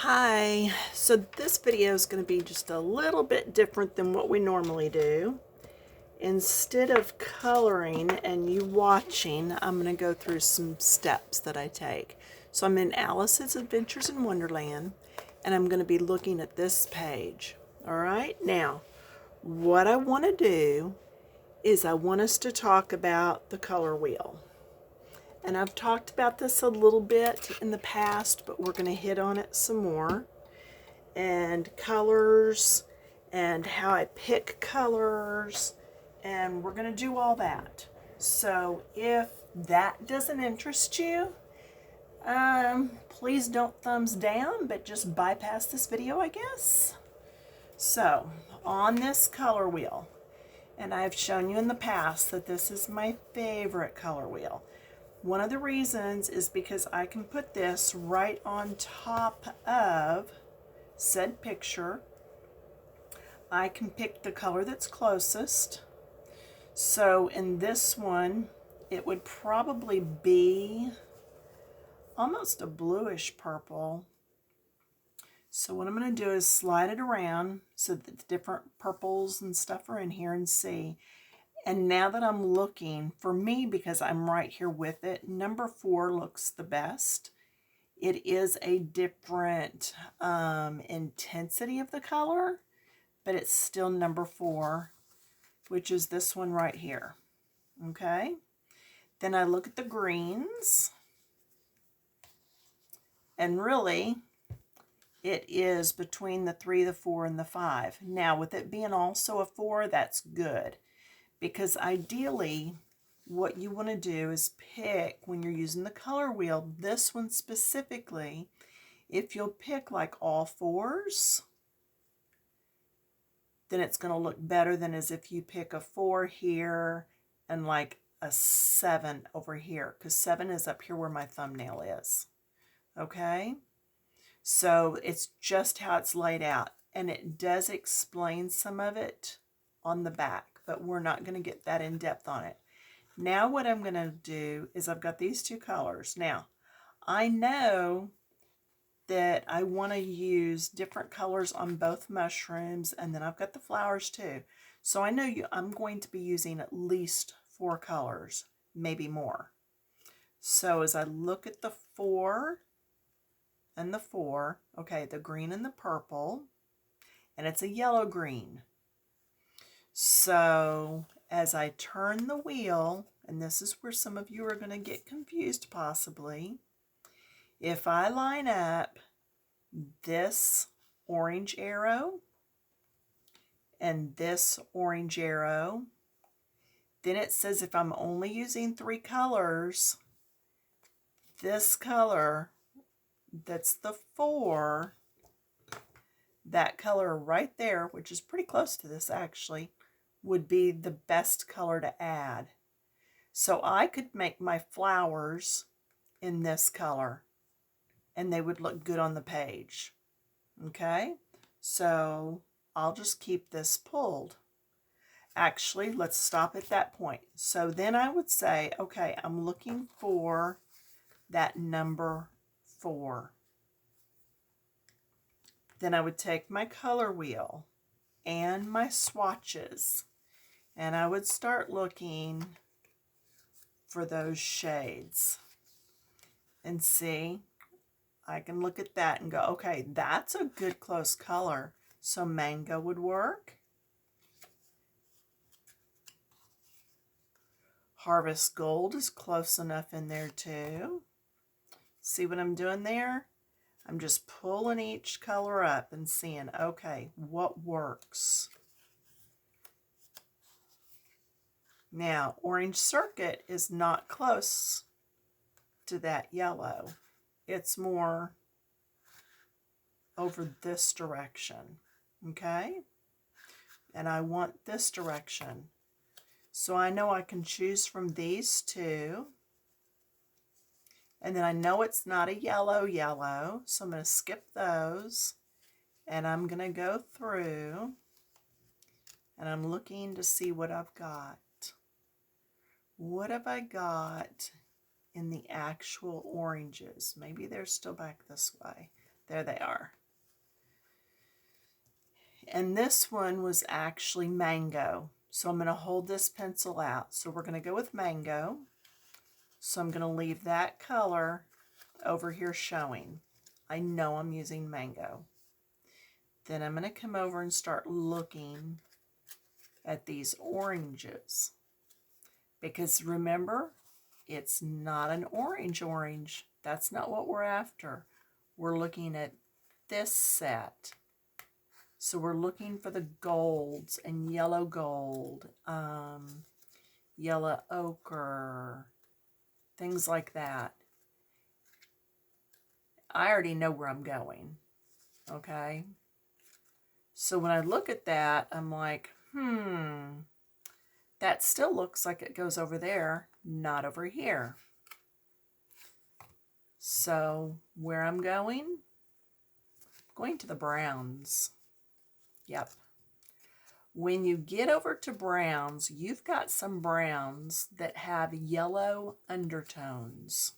Hi, so this video is going to be just a little bit different than what we normally do. Instead of coloring and you watching, I'm going to go through some steps that I take. So I'm in Alice's Adventures in Wonderland, and I'm going to be looking at this page. All right, now what I want to do is I want us to talk about the color wheel. And I've talked about this a little bit in the past, but we're going to hit on it some more. And colors and how I pick colors, and we're going to do all that. So if that doesn't interest you, please don't thumbs down, but just bypass this video, I guess. So on this color wheel, and I've shown you in the past that this is my favorite color wheel. One of the reasons is because I can put this right on top of said picture. I can pick the color that's closest. So in this one, it would probably be almost a bluish purple. So what I'm going to do is slide it around so that the different purples and stuff are in here and see. And now that I'm looking, for me, because I'm right here with it, number 4 looks the best. It is a different intensity of the color, but it's still number 4, which is this one right here. Okay. Then I look at the greens, and really it is between the 3, the 4, and the 5. Now, with it being also a 4, that's good, because ideally what you want to do is pick, when you're using the color wheel, this one specifically, if you'll pick like all 4s, then it's going to look better than as if you pick a 4 here and like a 7 over here, because 7 is up here where my thumbnail is. Okay, so it's just how it's laid out, and it does explain some of it on the back, but we're not going to get that in depth on it. Now what I'm going to do is I've got these 2 colors. Now I know that I want to use different colors on both mushrooms, and then I've got the flowers too. So I know I'm going to be using at least 4 colors, maybe more. So as I look at the 4 and the 4, okay, the green and the purple, and it's a yellow green. So as I turn the wheel, and this is where some of you are going to get confused possibly, if I line up this orange arrow and this orange arrow, then it says if I'm only using 3 colors, this color that's the 4, that color right there, which is pretty close to this actually, would be the best color to add. So I could make my flowers in this color and they would look good on the page. Okay, so I'll just keep this pulled. Actually, let's stop at that point. So then I would say, okay, I'm looking for that number 4. Then I would take my color wheel and my swatches, and I would start looking for those shades. And see, I can look at that and go, okay, that's a good close color. So mango would work. Harvest Gold is close enough in there too. See what I'm doing there? I'm just pulling each color up and seeing, okay, what works. Now, Orange Circuit is not close to that yellow. It's more over this direction, okay? And I want this direction. So I know I can choose from these 2. And then I know it's not a yellow, so I'm going to skip those. And I'm going to go through, and I'm looking to see what I've got. What have I got in the actual oranges? Maybe they're still back this way. There they are. And this one was actually mango. So I'm going to hold this pencil out. So we're going to go with mango. So I'm going to leave that color over here showing. I know I'm using mango. Then I'm going to come over and start looking at these oranges. Because remember, it's not an orange. That's not what we're after. We're looking at this set. So we're looking for the golds and yellow gold, yellow ochre, things like that. I already know where I'm going, okay? So when I look at that, I'm like, that still looks like it goes over there, not over here. So where I'm going to the browns. Yep. When you get over to browns, you've got some browns that have yellow undertones.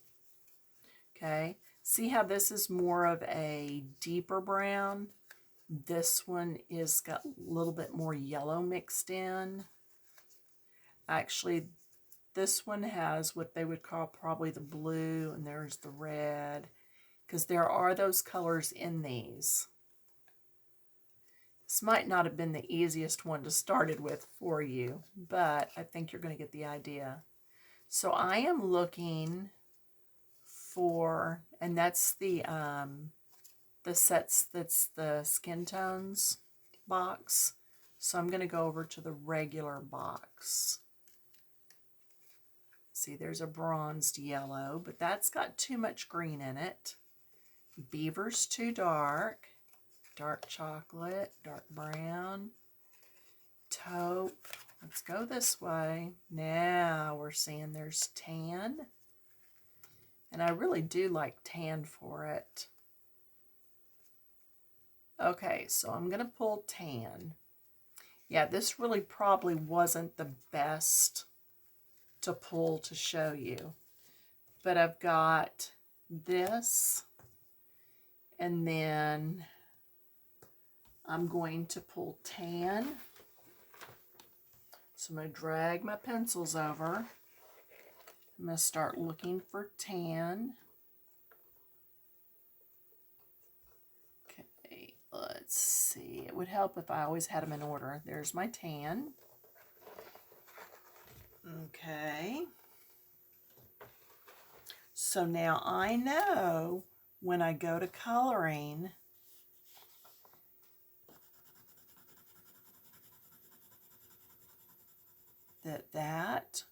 Okay, see how this is more of a deeper brown? This one is got a little bit more yellow mixed in. Actually, this one has what they would call probably the blue, and there's the red, because there are those colors in these. This might not have been the easiest one to start it with for you, but I think you're going to get the idea. So I am looking for, and that's the sets, that's the skin tones box. So I'm going to go over to the regular box. See, there's a bronzed yellow, but that's got too much green in it. Beaver's too dark. Dark chocolate, dark brown, taupe. Let's go this way. Now we're seeing there's tan. And I really do like tan for it. Okay, so I'm going to pull tan. Yeah, this really probably wasn't the best to pull to show you. But I've got this, and then I'm going to pull tan. So I'm going to drag my pencils over. I'm going to start looking for tan. Okay, let's see. It would help if I always had them in order. There's my tan. Okay. So now I know when I go to coloring that,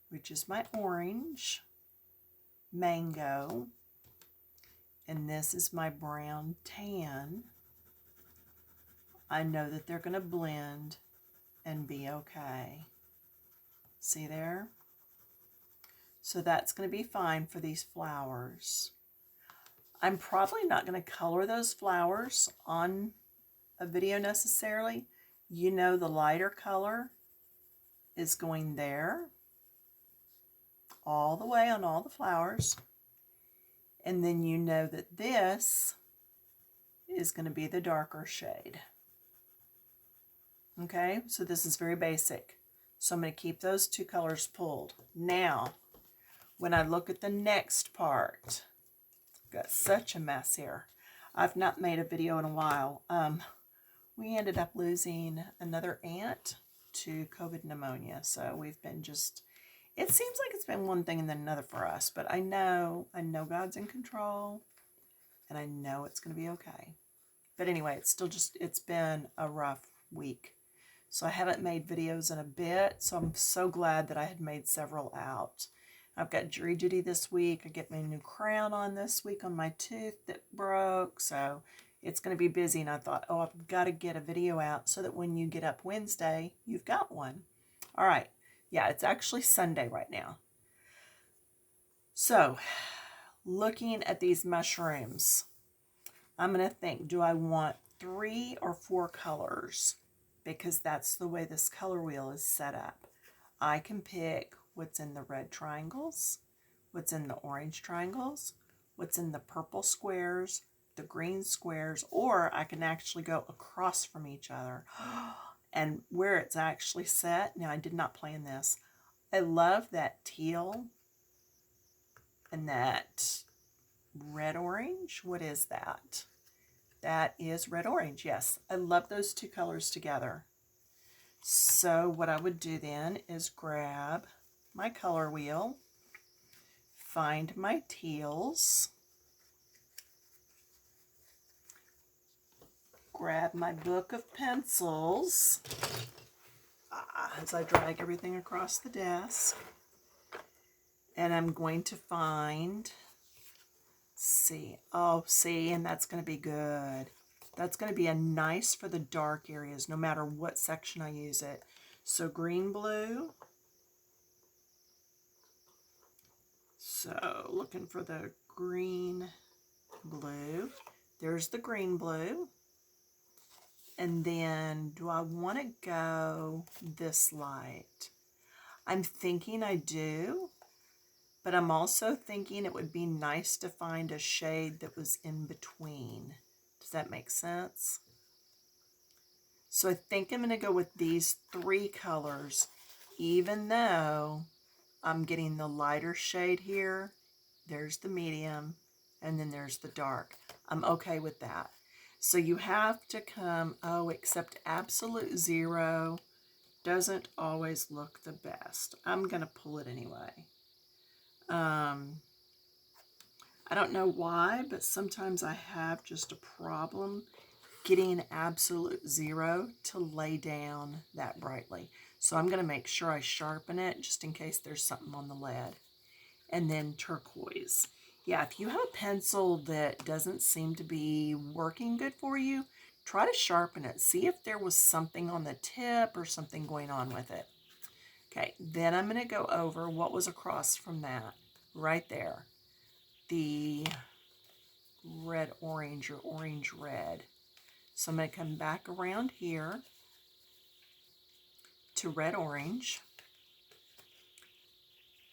which is my orange, mango, and this is my brown tan, I know that they're going to blend and be okay. See there? So that's going to be fine for these flowers. I'm probably not going to color those flowers on a video necessarily. You know, the lighter color is going there all the way on all the flowers, and then you know that this is going to be the darker shade. Okay, so this is very basic, so I'm going to keep those two colors pulled. Now when I look at the next part, I've got such a mess here. I've not made a video in a while. We ended up losing another aunt to COVID pneumonia. So we've been just, it seems like it's been one thing and then another for us, but I know God's in control, and I know it's going to be okay. But anyway, it's still just, it's been a rough week. So I haven't made videos in a bit, so I'm so glad that I had made several out. I've got jury duty this week. I get my new crown on this week on my tooth that broke, so it's going to be busy, and I thought, oh, I've got to get a video out so that when you get up Wednesday, you've got one. All right. Yeah, it's actually Sunday right now. So, looking at these mushrooms, I'm going to think, do I want 3 or 4 colors? Because that's the way this color wheel is set up. I can pick what's in the red triangles, what's in the orange triangles, what's in the purple squares, the green squares, or I can actually go across from each other. And where it's actually set, now I did not plan this. I love that teal and that red orange. What is that? That is red orange, yes. I love those two colors together. So what I would do then is grab my color wheel, find my teals, grab my book of pencils as I drag everything across the desk, and I'm going to find, see, and that's going to be good. That's going to be a nice for the dark areas, no matter what section I use it. So green, blue. So looking for the green, blue. There's the green, blue. And then do I want to go this light? I'm thinking I do, but I'm also thinking it would be nice to find a shade that was in between. Does that make sense? So I think I'm going to go with these three colors, even though I'm getting the lighter shade here. There's the medium, and then there's the dark. I'm okay with that. So you have to come, except absolute zero doesn't always look the best. I'm going to pull it anyway. I don't know why, but sometimes I have just a problem getting absolute zero to lay down that brightly. So I'm going to make sure I sharpen it just in case there's something on the lead. And then turquoise. Yeah, if you have a pencil that doesn't seem to be working good for you, try to sharpen it. See if there was something on the tip or something going on with it. Okay, then I'm going to go over what was across from that, right there. The red-orange or orange-red. So I'm going to come back around here to red-orange.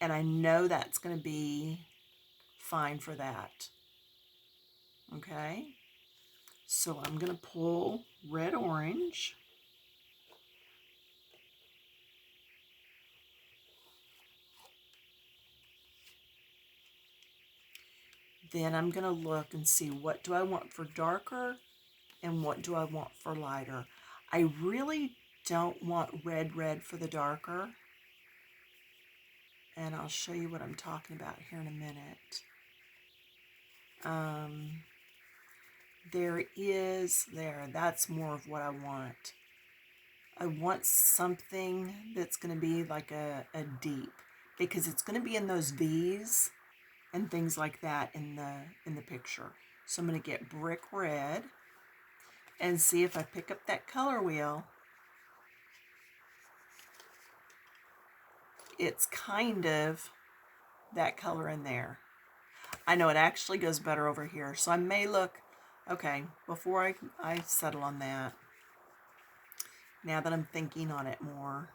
And I know that's going to be fine for that. Okay, so I'm going to pull red-orange. Then I'm going to look and see what do I want for darker and what do I want for lighter. I really don't want red for the darker. And I'll show you what I'm talking about here in a minute. That's more of what I want. I want something that's going to be like a deep, because it's going to be in those V's and things like that in the picture. So I'm going to get brick red and see if I pick up that color wheel. It's kind of that color in there. I know it actually goes better over here. So I may look, okay, before I settle on that, now that I'm thinking on it more,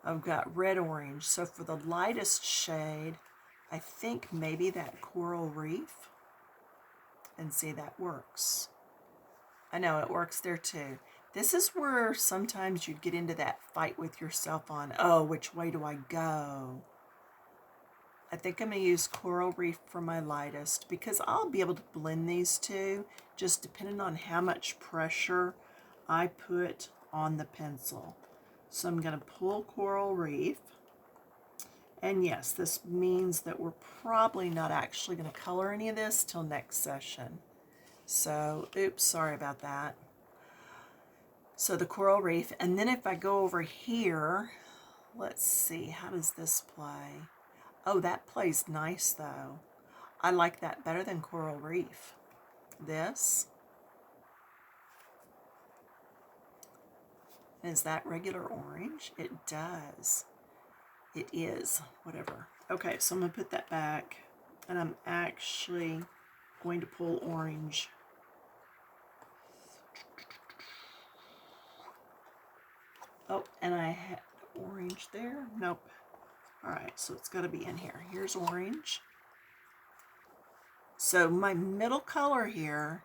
I've got red-orange. So for the lightest shade, I think maybe that coral reef, and see, that works. I know it works there too. This is where sometimes you'd get into that fight with yourself on, oh, which way do I go? I think I'm going to use coral reef for my lightest, because I'll be able to blend these two just depending on how much pressure I put on the pencil. So I'm going to pull coral reef. And yes, this means that we're probably not actually going to color any of this till next session. So, oops, sorry about that. So the coral reef, and then if I go over here, let's see, how does this play? Oh, that plays nice though. I like that better than coral reef. This. Is that regular orange? It does. It is, whatever. Okay, so I'm going to put that back, and I'm actually going to pull orange. Oh, and I had orange there. Nope. All right, so it's got to be in here. Here's orange. So my middle color here,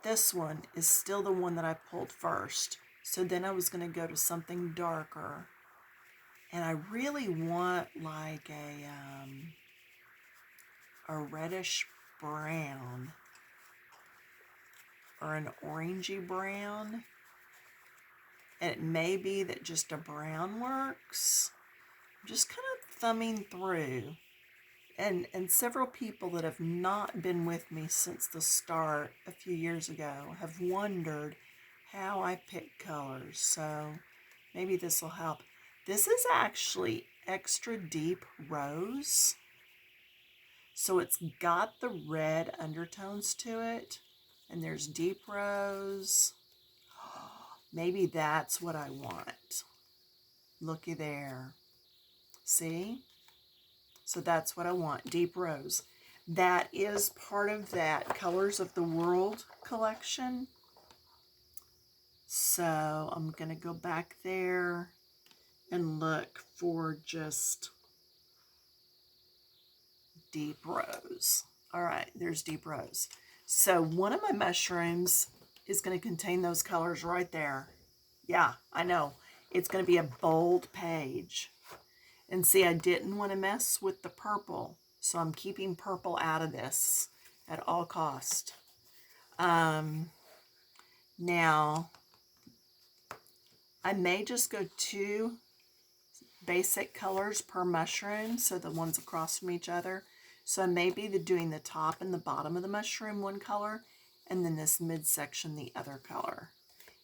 this one is still the one that I pulled first. So then I was going to go to something darker. And I really want like a reddish brown or an orangey brown. And it may be that just a brown works. I'm just kind of thumbing through. And several people that have not been with me since the start a few years ago have wondered how I pick colors. So maybe this will help. This is actually extra deep rose. So it's got the red undertones to it. And there's deep rose. Maybe that's what I want. Looky there. See? So that's what I want, deep rose. That is part of that Colors of the World collection. So I'm going to go back there and look for just deep rose. All right, there's deep rose. So one of my mushrooms is going to contain those colors right there. Yeah, I know. It's going to be a bold page. And see, I didn't want to mess with the purple, so I'm keeping purple out of this at all cost. Now, I may just go 2 basic colors per mushroom, so the ones across from each other. So I may be doing the top and the bottom of the mushroom one color, and then this midsection the other color.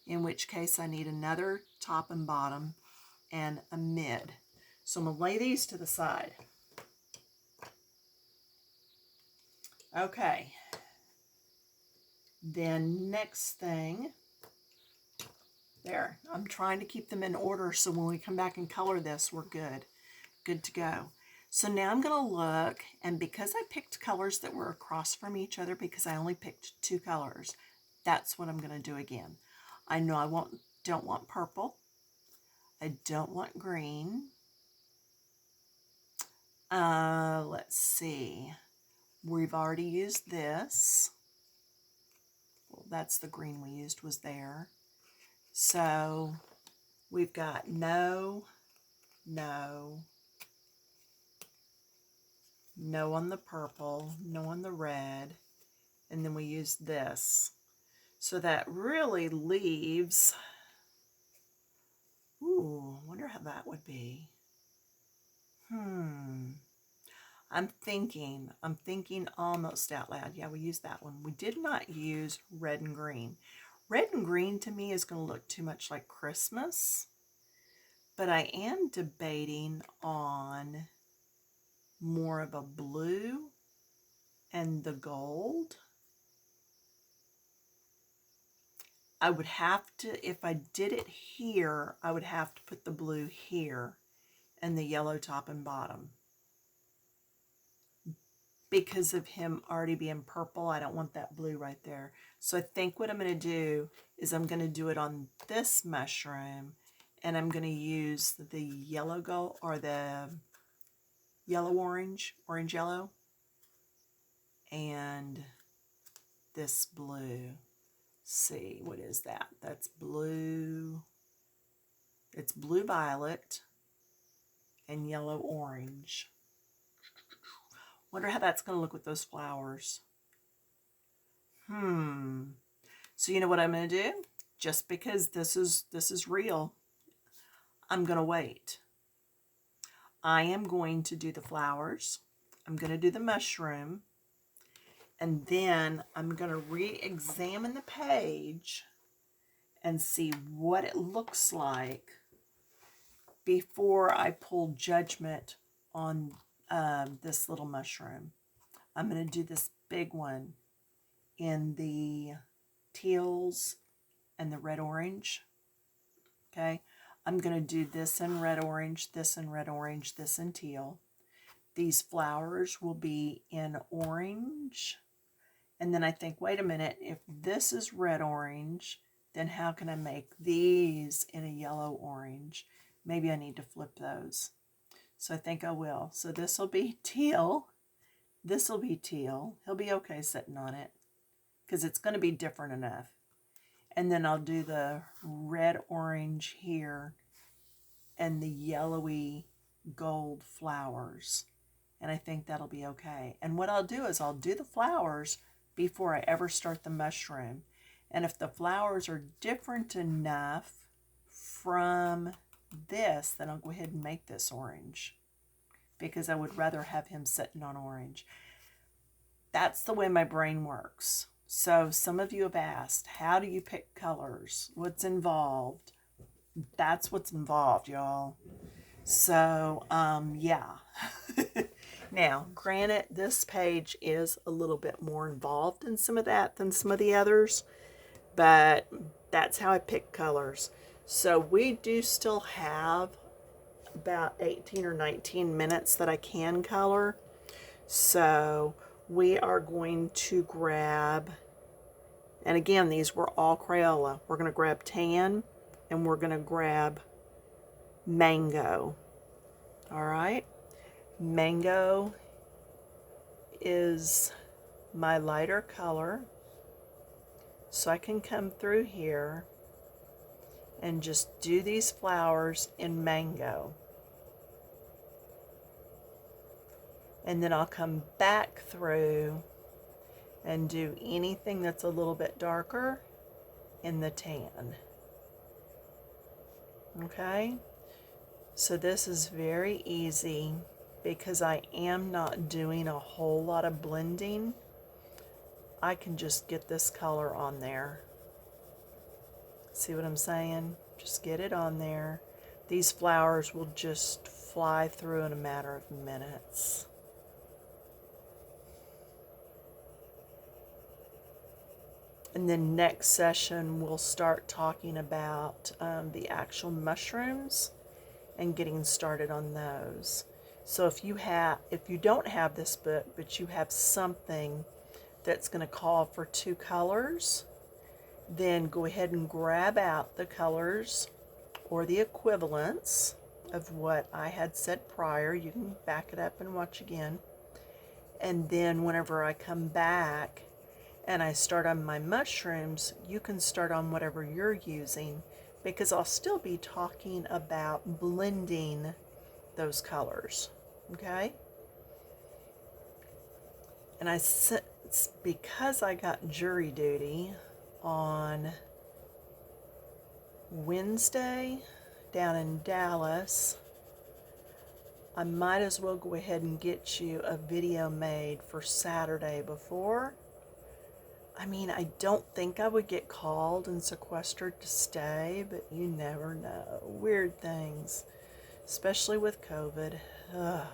In which case I need another top and bottom and a mid. So I'm going to lay these to the side. Okay. Then next thing, there. I'm trying to keep them in order so when we come back and color this, we're good. Good to go. So now I'm going to look, and because I picked colors that were across from each other because I only picked 2 colors, that's what I'm going to do again. I know I don't want purple. I don't want green. Let's see. We've already used this. Well, that's the green we used was there. So we've got no on the purple, no on the red, and then we use this. So that really leaves, ooh, I wonder how that would be. I'm thinking almost out loud. Yeah, we used that one. We did not use red and green. Red and green to me is going to look too much like Christmas. But I am debating on more of a blue and the gold. I would have to, if I did it here, I would have to put the blue here and the yellow top and bottom. Because of him already being purple, I don't want that blue right there. So I think what I'm going to do is I'm going to do it on this mushroom, and I'm going to use the yellow gold or the yellow orange yellow, and this blue. See, what is that? That's blue. It's blue violet and yellow orange. Wonder how that's going to look with those flowers. So you know what I'm going to do? Just because this is real, I'm going to wait. I am going to do the flowers. I'm going to do the mushroom. And then I'm going to re-examine the page and see what it looks like before I pull judgment on this little mushroom. I'm going to do this big one in the teals and the red orange. Okay, I'm going to do this in red orange, this in red orange, this in teal. These flowers will be in orange. And then I think, wait a minute, if this is red orange, then how can I make these in a yellow orange? Maybe I need to flip those. So I think I will. So this will be teal. This will be teal. He'll be okay sitting on it because it's going to be different enough. And then I'll do the red orange here and the yellowy gold flowers. And I think that'll be okay. And what I'll do is I'll do the flowers before I ever start the mushroom. And if the flowers are different enough from this, then I'll go ahead and make this orange, because I would rather have him sitting on orange. That's the way my brain works. So some of you have asked, how do you pick colors? What's involved? That's what's involved, y'all. So, yeah. Now, granted, this page is a little bit more involved in some of that than some of the others, but that's how I pick colors. So we do still have about 18 or 19 minutes that I can color. So we are going to grab, and again, these were all Crayola. We're going to grab tan, and we're going to grab mango. All right. Mango is my lighter color. So I can come through here and just do these flowers in mango. And then I'll come back through and do anything that's a little bit darker in the tan. Okay? So this is very easy because I am not doing a whole lot of blending. I can just get this color on there. See what I'm saying? Just get it on there. These flowers will just fly through in a matter of minutes. And then next session, we'll start talking about the actual mushrooms and getting started on those. So if you don't have this book, but you have something that's going to call for 2 colors, then go ahead and grab out the colors or the equivalents of what I had said prior. You can back it up and watch again. And then whenever I come back and I start on my mushrooms, you can start on whatever you're using, because I'll still be talking about blending those colors. Okay? And it's because I got jury duty on Wednesday down in Dallas, I might as well go ahead and get you a video made for Saturday before. I mean, I don't think I would get called and sequestered to stay, but you never know. Weird things, especially with COVID. Ugh.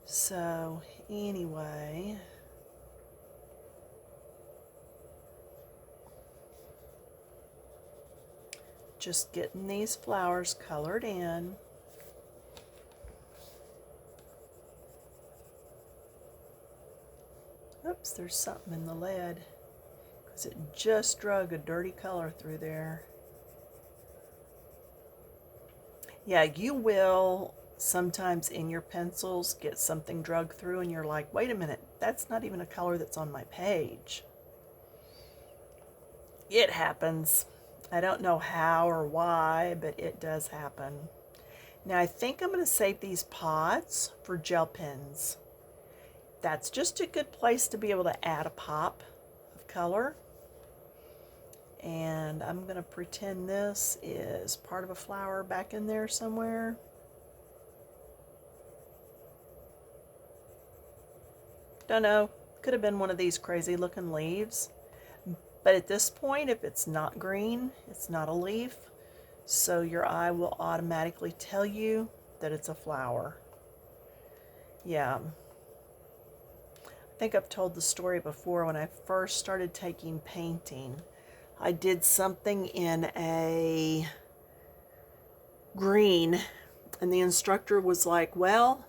So, anyway, just getting these flowers colored in. Oops, there's something in the lead, because it just drug a dirty color through there. Yeah, you will sometimes in your pencils get something drug through and you're like, wait a minute, that's not even a color that's on my page. It happens. I don't know how or why, but it does happen. Now I think I'm going to save these pods for gel pens. That's just a good place to be able to add a pop of color. And I'm going to pretend this is part of a flower back in there somewhere. Don't know. Could have been one of these crazy looking leaves. But at this point, if it's not green, it's not a leaf. So your eye will automatically tell you that it's a flower. Yeah. I think I've told the story before. When I first started taking painting, I did something in a green, and the instructor was like, well,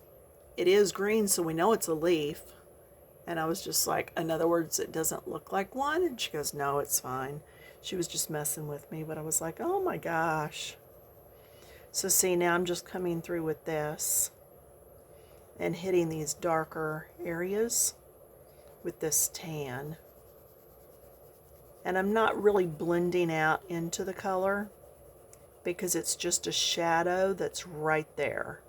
it is green, so we know it's a leaf. And I was just like, in other words, it doesn't look like one? And she goes, no, it's fine. She was just messing with me, but I was like, oh my gosh. So see, now I'm just coming through with this. and hitting these darker areas with this tan. And I'm not really blending out into the color because it's just a shadow that's right there.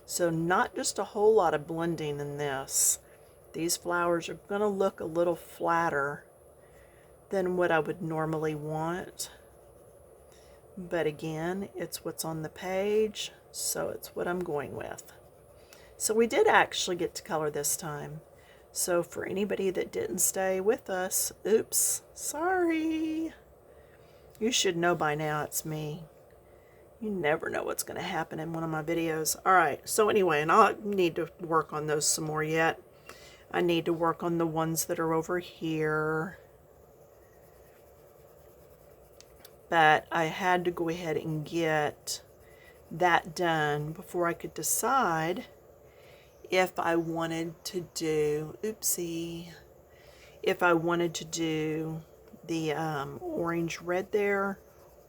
So not just a whole lot of blending in this. These flowers are going to look a little flatter than what I would normally want. But again, it's what's on the page, so it's what I'm going with. So we did actually get to color this time. So for anybody that didn't stay with us, oops, sorry. You should know by now it's me. You never know what's going to happen in one of my videos. Alright, so anyway, and I'll need to work on those some more yet. I need to work on the ones that are over here. But I had to go ahead and get that done before I could decide if I wanted to do, if I wanted to do the orange red there,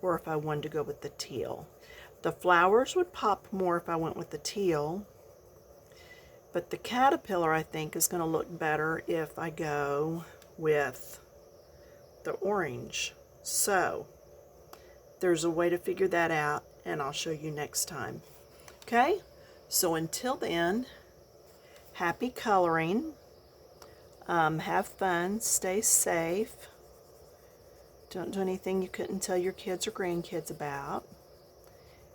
or if I wanted to go with the teal. The flowers would pop more if I went with the teal, but the caterpillar I think is going to look better if I go with the orange. So there's a way to figure that out, and I'll show you next time. Okay, so until then, happy coloring. Have fun, stay safe. Don't do anything you couldn't tell your kids or grandkids about.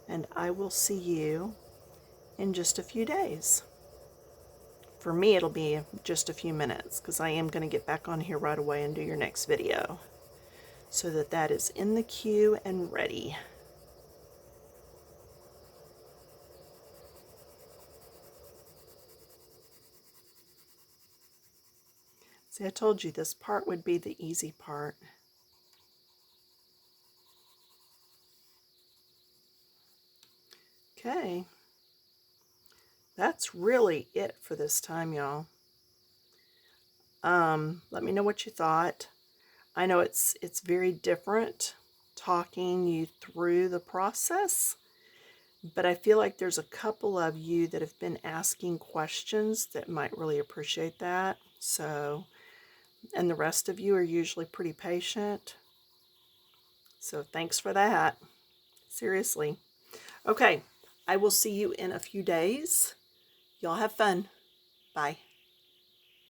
And I will see you in just a few days. For me, it'll be just a few minutes because I am going to get back on here right away and do your next video so that that is in the queue and ready. See, I told you this part would be the easy part. Okay, that's really it for this time, y'all. Let me know what you thought. I know it's very different talking you through the process, but I feel like there's a couple of you that have been asking questions that might really appreciate that. So, and the rest of you are usually pretty patient. So thanks for that. Seriously. Okay, I will see you in a few days. Y'all have fun. Bye.